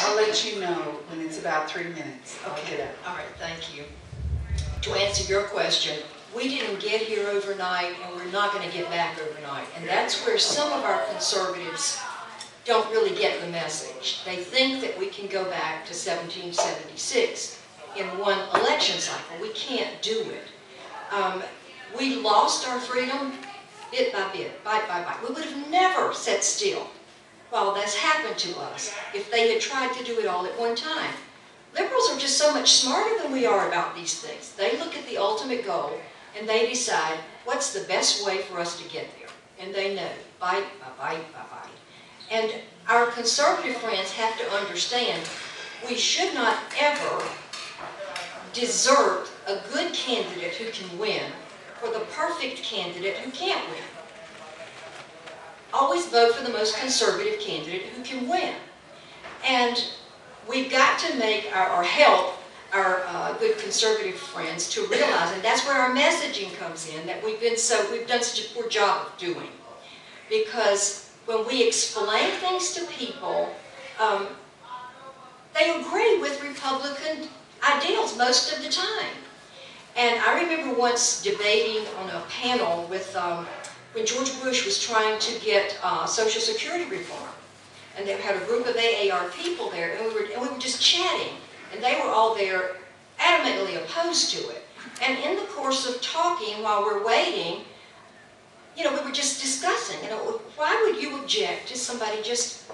I'll let you know when it's about 3 minutes. Okay, all right, thank you. To answer your question, we didn't get here overnight, and we're not going to get back overnight. And that's where some of our conservatives don't really get the message. They think that we can go back to 1776 in one election cycle. We can't do it. We lost our freedom bit by bit, bite by bite. We would have never sat still while that's happened to us if they had tried to do it all at one time. Liberals are just so much smarter than we are about these things. They look at the ultimate goal and they decide what's the best way for us to get there. And they know, bite by bite by bite. And our conservative friends have to understand we should not ever desert a good candidate who can win for the perfect candidate who can't win. Always vote for the most conservative candidate who can win. And we've got to make or help our good conservative friends to realize, and that's where our messaging comes in, that we've done such a poor job of doing. Because when we explain things to people, they agree with Republican ideals most of the time. And I remember once debating on a panel with when George Bush was trying to get Social Security reform. And they had a group of AAR people there, and we were just chatting. And they were all there adamantly opposed to it. And in the course of talking while we're waiting, we were just discussing, why would you object to somebody just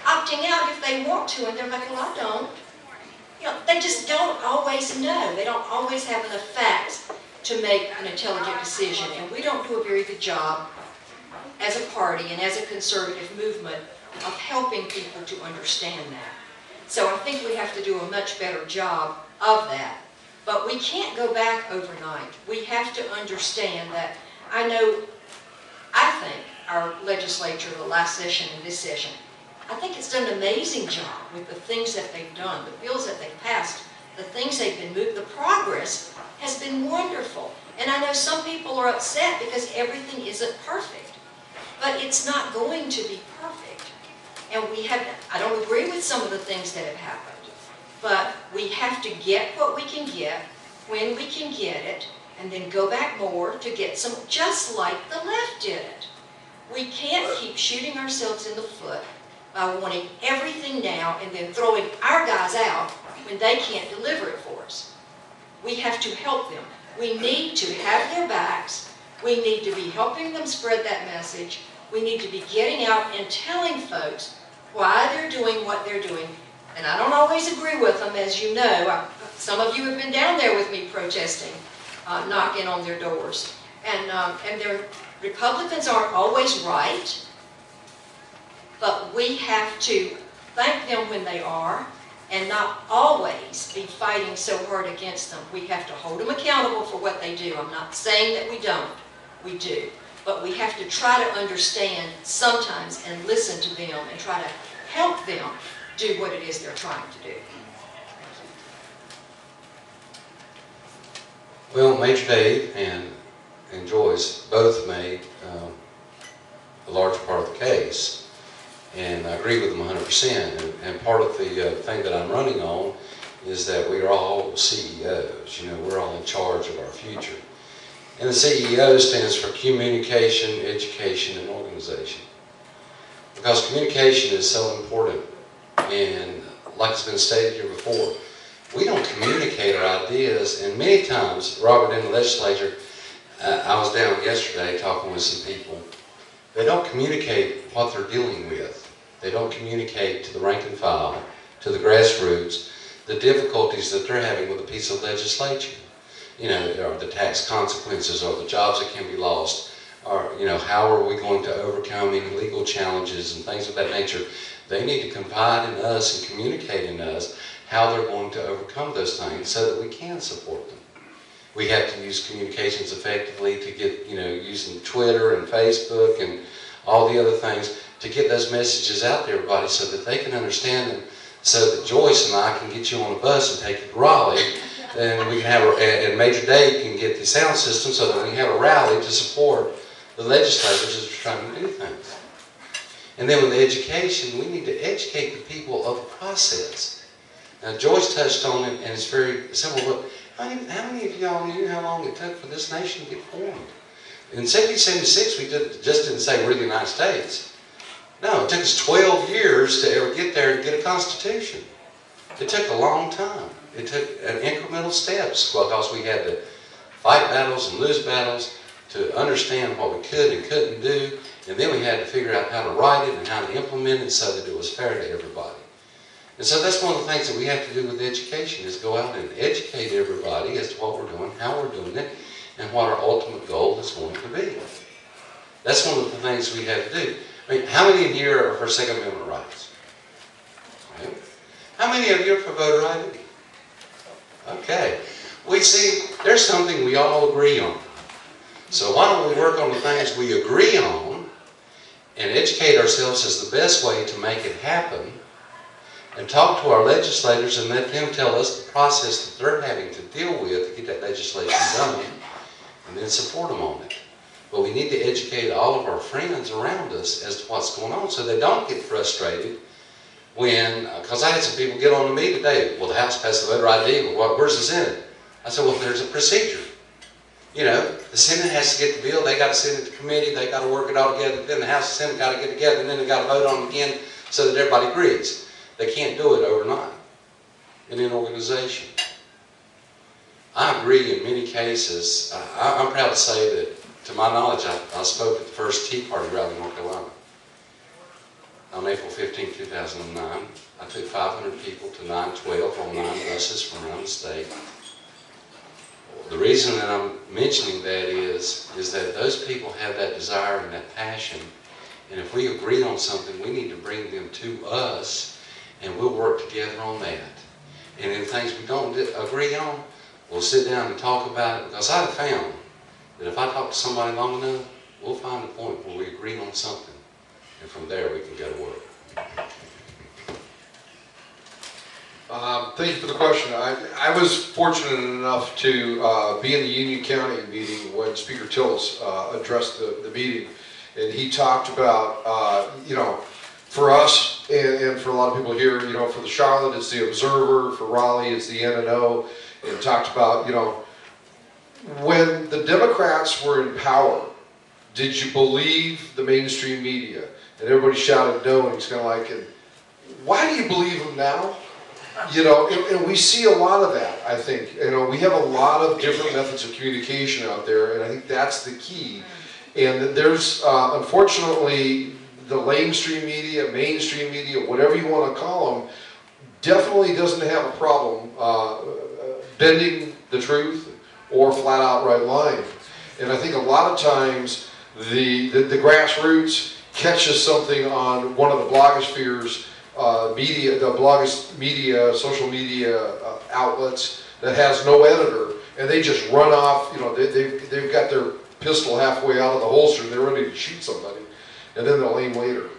opting out if they want to? And they're like, well, I don't. They just don't always know. They don't always have enough facts to make an intelligent decision. And we don't do a very good job as a party and as a conservative movement of helping people to understand that. So I think we have to do a much better job of that. But we can't go back overnight. We have to understand that, I think our legislature, the last session and this session, I think it's done an amazing job with the things that they've done, the bills that they've passed, the things they've been moved. The progress has been wonderful. And I know some people are upset because everything isn't perfect. But it's not going to be perfect. And I don't agree with some of the things that have happened. But we have to get what we can get, when we can get it, and then go back more to get some, just like the left did it. We can't keep shooting ourselves in the foot by wanting everything now and then throwing our guys out when they can't deliver it for us. We have to help them. We need to have their backs. We need to be helping them spread that message. We need to be getting out and telling folks why they're doing what they're doing. And I don't always agree with them, as you know. Some of you have been down there with me protesting, knocking on their doors. And their Republicans aren't always right. But we have to thank them when they are and not always be fighting so hard against them. We have to hold them accountable for what they do. I'm not saying that we don't. We do. But we have to try to understand sometimes and listen to them and try to help them do what it is they're trying to do. Well, Major Dave and Joyce both made a large part of the case. And I agree with them 100%. And part of the thing that I'm running on is that we are all CEOs. We're all in charge of our future. And the CEO stands for communication, education, and organization. Because communication is so important. And like it's been stated here before, we don't communicate our ideas. And many times, Robert, in the legislature, I was down yesterday talking with some people. They don't communicate what they're dealing with. They don't communicate to the rank and file, to the grassroots, the difficulties that they're having with a piece of legislation. Or the tax consequences, or the jobs that can be lost, or, how are we going to overcome any legal challenges and things of that nature. They need to confide in us and communicate in us how they're going to overcome those things so that we can support them. We have to use communications effectively to get, using Twitter and Facebook and all the other things to get those messages out to everybody so that they can understand them, so that Joyce and I can get you on a bus and take you to Raleigh, and we can have and Major Dave can get the sound system so that we can have a rally to support the legislators as we're trying to do things. And then with the education, we need to educate the people of the process. Now, Joyce touched on it, and it's very simple. Look, how many of y'all knew how long it took for this nation to get formed? In 1776, we just didn't say we're the United States. No, it took us 12 years to ever get there and get a constitution. It took a long time. It took incremental steps because we had to fight battles and lose battles to understand what we could and couldn't do. And then we had to figure out how to write it and how to implement it so that it was fair to everybody. And so that's one of the things that we have to do with education is go out and educate everybody as to what we're doing, how we're doing it, and what our ultimate goal is going to be. That's one of the things we have to do. I mean, how many in here are for Second Amendment rights? Right? How many of you are for voter ID? Okay. We see there's something we all agree on. So why don't we work on the things we agree on and educate ourselves as the best way to make it happen, and talk to our legislators and let them tell us the process that they're having to deal with to get that legislation done, and then support them on it. But we need to educate all of our friends around us as to what's going on so they don't get frustrated when, because I had some people get on to me today, well, the House passed the voter ID, well, where's the Senate? I said, well, there's a procedure. You know, the Senate has to get the bill, they got to send it to committee, they got to work it all together, then the House and Senate got to get together, and then they got to vote on it again so that everybody agrees. They can't do it overnight in an organization. I agree in many cases. I'm proud to say that, to my knowledge, I spoke at the first Tea Party rally in North Carolina on April 15, 2009. I took 500 people to 912 on 9 buses from around the state. The reason that I'm mentioning that is that those people have that desire and that passion, and if we agree on something, we need to bring them to us, and we'll work together on that. And in things we don't agree on, we'll sit down and talk about it, because I've found that if I talk to somebody long enough, we'll find a point where we agree on something, and from there we can go to work. Thank you for the question. I was fortunate enough to be in the Union County meeting when Speaker Tillis addressed the meeting, and he talked about, you know, for us and for a lot of people here, you know, for the Charlotte, it's the Observer, for Raleigh, it's the NNO, and talked about, you know, when the Democrats were in power, did you believe the mainstream media? And everybody shouted no, and he's kind of like, why do you believe them now? You know, and we see a lot of that, I think. You know, we have a lot of different methods of communication out there, and I think that's the key. And there's, unfortunately, the mainstream media, whatever you want to call them, definitely doesn't have a problem bending the truth or flat out right lying. And I think a lot of times the grassroots catches something on one of the blogosphere's social media outlets that has no editor, and they just run off. You know, they've got their pistol halfway out of the holster and they're ready to shoot somebody, and then they'll aim later.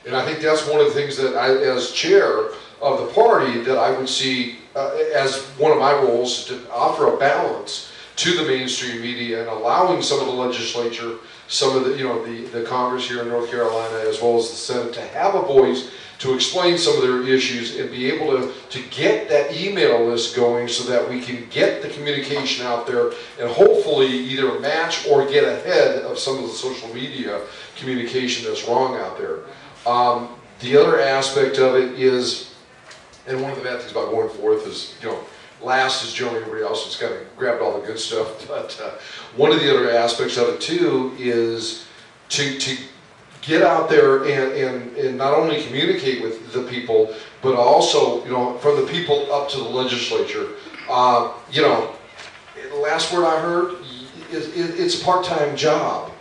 And I think that's one of the things that I, as chair of the party, that I would see as one of my roles, to offer a balance to the mainstream media and allowing some of the legislature, some of the, you know, the Congress here in North Carolina, as well as the Senate, to have a voice to explain some of their issues and be able to get that email list going so that we can get the communication out there and hopefully either match or get ahead of some of the social media communication that's wrong out there. The other aspect of it is, and one of the bad things about going forth is, you know, last is generally everybody else has kind of grabbed all the good stuff, but one of the other aspects of it too is to get out there and not only communicate with the people, but also, you know, from the people up to the legislature. You know, the last word I heard is it's a part-time job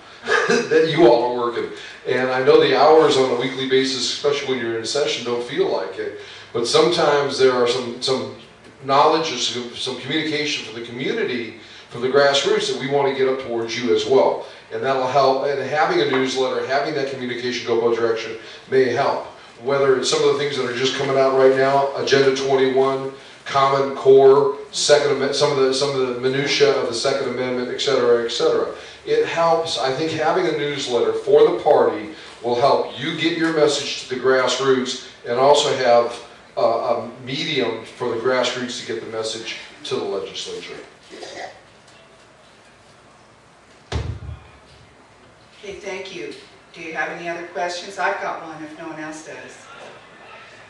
that you all are working. And I know the hours on a weekly basis, especially when you're in session, don't feel like it. But sometimes there are some knowledge or some communication from the community, from the grassroots, that we want to get up towards you as well. And that'll help, and having a newsletter, having that communication go both direction may help. Whether it's some of the things that are just coming out right now, Agenda 21, Common Core, Second Amendment, some of the minutia of the Second Amendment, et cetera, et cetera. It helps. I think having a newsletter for the party will help you get your message to the grassroots, and also have a medium for the grassroots to get the message to the legislature. Okay, thank you. Do you have any other questions? I've got one if no one else does.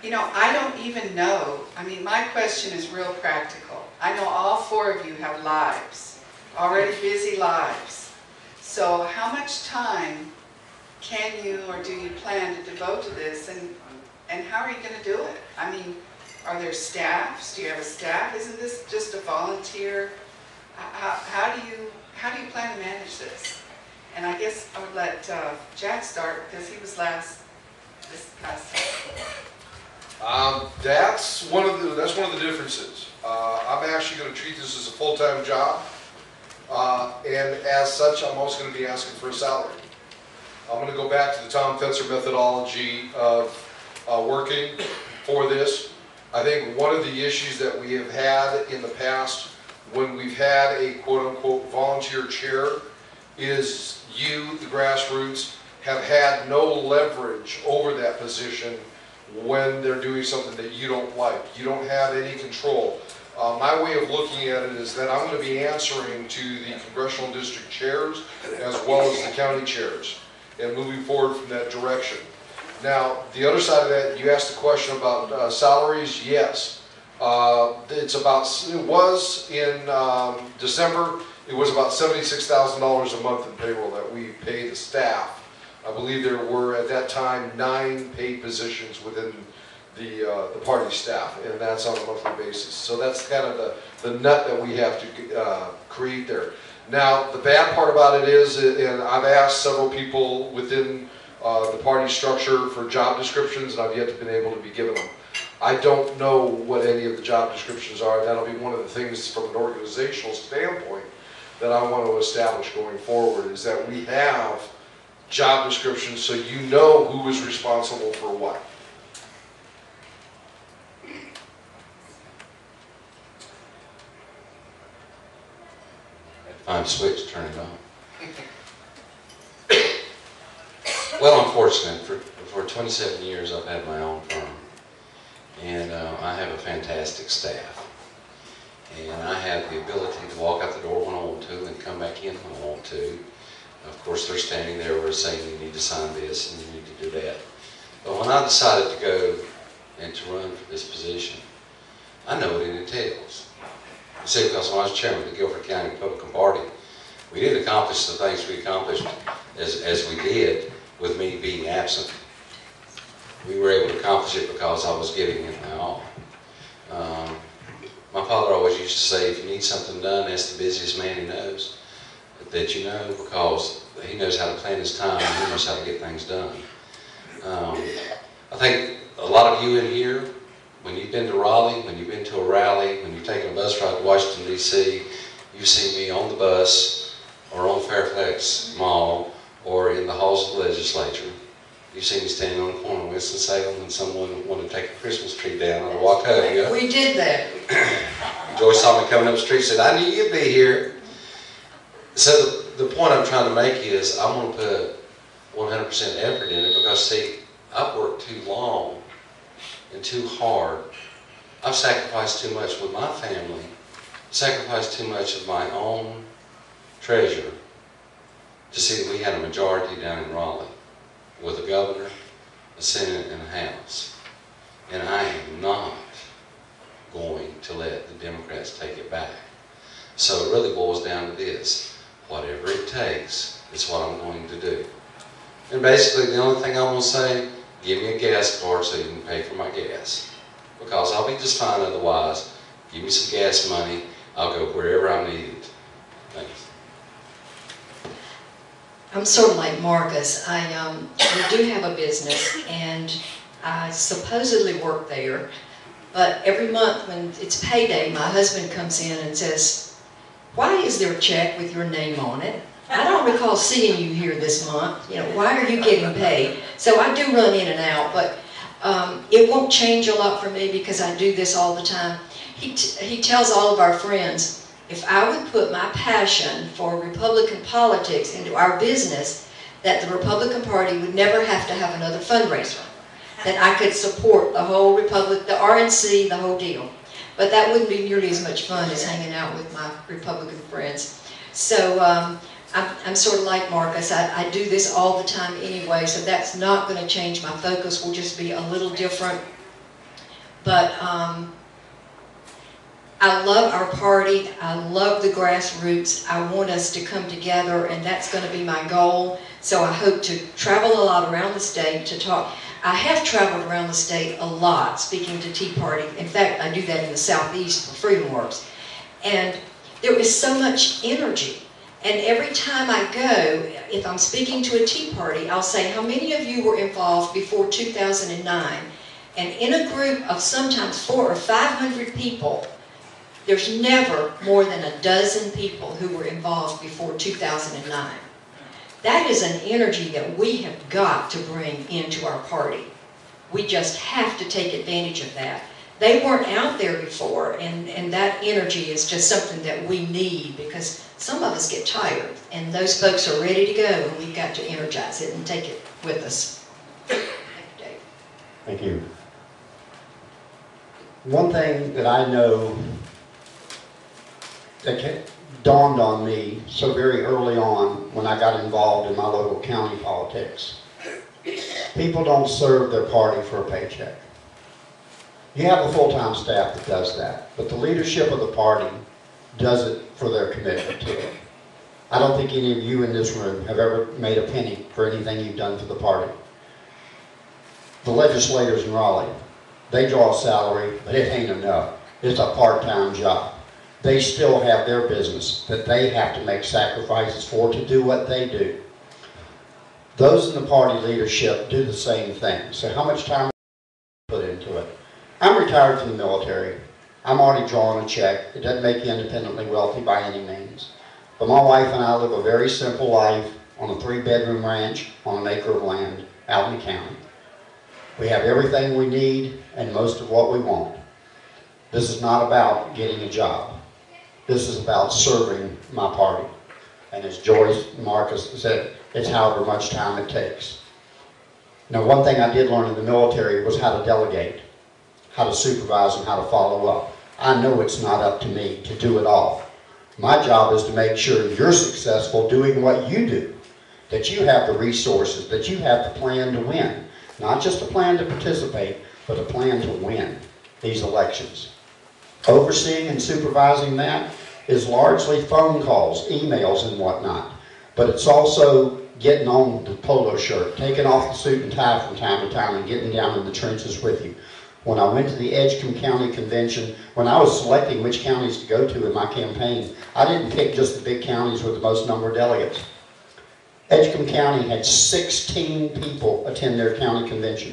You know, I don't even know. I mean, my question is real practical. I know all four of you have lives, already busy lives. So how much time can you or do you plan to devote to this, and how are you going to do it? I mean, are there staffs? Do you have a staff? Isn't this just a volunteer? How do you plan to manage this? And I guess I would let Jack start because he was last this past. That's one of the differences. I'm actually going to treat this as a full-time job, and as such, I'm also going to be asking for a salary. I'm going to go back to the Tom Fetzer methodology of working for this. I think one of the issues that we have had in the past when we've had a quote-unquote volunteer chair is you, the grassroots, have had no leverage over that position when they're doing something that you don't like. You don't have any control. My way of looking at it is that I'm going to be answering to the congressional district chairs as well as the county chairs and moving forward from that direction. Now, the other side of that, you asked the question about salaries. Yes. It was in December, it was about $76,000 a month in payroll that we pay the staff. I believe there were at that time 9 paid positions within the party staff, and that's on a monthly basis. So that's kind of the nut that we have to create there. Now, the bad part about it is, and I've asked several people within the party structure for job descriptions, and I've yet to been able to be given them. I don't know what any of the job descriptions are. That'll be one of the things from an organizational standpoint that I want to establish going forward, is that we have job descriptions so you know who is responsible for what. Find a switch, turn it on. Well, I'm fortunate. For 27 years I've had my own firm, and I have a fantastic staff. And I have the ability to walk out the door when I want to and come back in when I want to. Of course, they're standing there where saying you need to sign this and you need to do that. But when I decided to go and to run for this position, I know what it entails. You see, because when I was chairman of the Guilford County Republican Party, we didn't accomplish the things we accomplished as we did with me being absent. We were able to accomplish it because I was giving it my all. My father always used to say, if you need something done, ask the busiest man he knows that you know, because he knows how to plan his time and he knows how to get things done. I think a lot of you in here, when you've been to Raleigh, when you've been to a rally, when you've taken a bus ride to Washington, D.C., you've seen me on the bus or on Fairfax Mall or in the halls of the legislature. You've seen me standing on the corner of Winston-Salem when someone wanted to take a Christmas tree down on a walk home. Yeah? We did that. Joyce saw me coming up the street and said, I knew you'd be here. So the point I'm trying to make is I want to put 100% effort in it because, see, I've worked too long and too hard. I've sacrificed too much with my family, sacrificed too much of my own treasure to see that we had a majority down in Raleigh with a governor, a Senate, and a House. And I am not going to let the Democrats take it back. So it really boils down to this. Whatever it takes is what I'm going to do. And basically the only thing I'm going to say, give me a gas card so you can pay for my gas. Because I'll be just fine otherwise. Give me some gas money, I'll go wherever I'm needed. Thanks. I'm sort of like Marcus. We do have a business, and I supposedly work there, but every month when it's payday, my husband comes in and says, why is there a check with your name on it? I don't recall seeing you here this month. You know, why are you getting paid? So I do run in and out, but it won't change a lot for me because I do this all the time. He tells all of our friends, if I would put my passion for Republican politics into our business, that the Republican Party would never have to have another fundraiser. that I could support the whole Republic, the RNC, the whole deal. But that wouldn't be nearly as much fun as hanging out with my Republican friends. So I'm sort of like Marcus. I do this all the time anyway, so that's not going to change. My focus will just be a little different. But I love our party. I love the grassroots. I want us to come together, and that's going to be my goal. So I hope to travel a lot around the state to talk. I have traveled around the state a lot speaking to Tea Party. In fact, I do that in the Southeast for Freedom Works. And there is so much energy. And every time I go, if I'm speaking to a Tea Party, I'll say, how many of you were involved before 2009? And in a group of sometimes 400 or 500 people, there's never more than a dozen people who were involved before 2009. That is an energy that we have got to bring into our party. We just have to take advantage of that. They weren't out there before, and that energy is just something that we need, because some of us get tired, and those folks are ready to go, and we've got to energize it and take it with us. Thank you, Dave. Thank you. One thing that I know that dawned on me so very early on when I got involved in my local county politics. People don't serve their party for a paycheck. You have a full-time staff that does that, but the leadership of the party does it for their commitment to it. I don't think any of you in this room have ever made a penny for anything you've done for the party. The legislators in Raleigh, they draw a salary, but it ain't enough. It's a part-time job. They still have their business that they have to make sacrifices for to do what they do. Those in the party leadership do the same thing. So how much time do you put into it? I'm retired from the military. I'm already drawing a check. It doesn't make you independently wealthy by any means. But my wife and I live a very simple life on a 3-bedroom ranch on an acre of land out in the county. We have everything we need and most of what we want. This is not about getting a job. This is about serving my party. And as Joyce and Marcus said, it's however much time it takes. Now, one thing I did learn in the military was how to delegate, how to supervise, and how to follow up. I know it's not up to me to do it all. My job is to make sure you're successful doing what you do, that you have the resources, that you have the plan to win. Not just a plan to participate, but a plan to win these elections. Overseeing and supervising that is largely phone calls, emails, and whatnot. But it's also getting on the polo shirt, taking off the suit and tie from time to time, and getting down in the trenches with you. When I went to the Edgecombe County Convention, when I was selecting which counties to go to in my campaign, I didn't pick just the big counties with the most number of delegates. Edgecombe County had 16 people attend their county convention.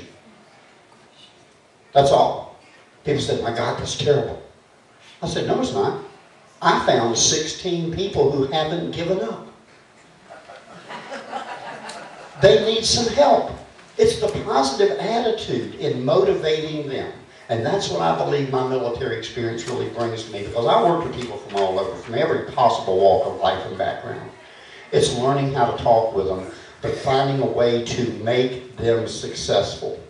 That's all. People said, my God, that's terrible. I said, no, it's not. I found 16 people who haven't given up. They need some help. It's the positive attitude in motivating them. And that's what I believe my military experience really brings to me, because I work with people from all over, from every possible walk of life and background. It's learning how to talk with them, but finding a way to make them successful.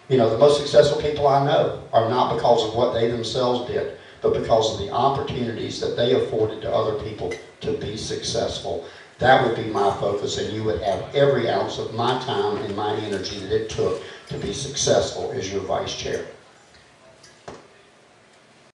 You know, the most successful people I know are not because of what they themselves did, but because of the opportunities that they afforded to other people to be successful. That would be my focus, and you would have every ounce of my time and my energy that it took to be successful as your vice chair.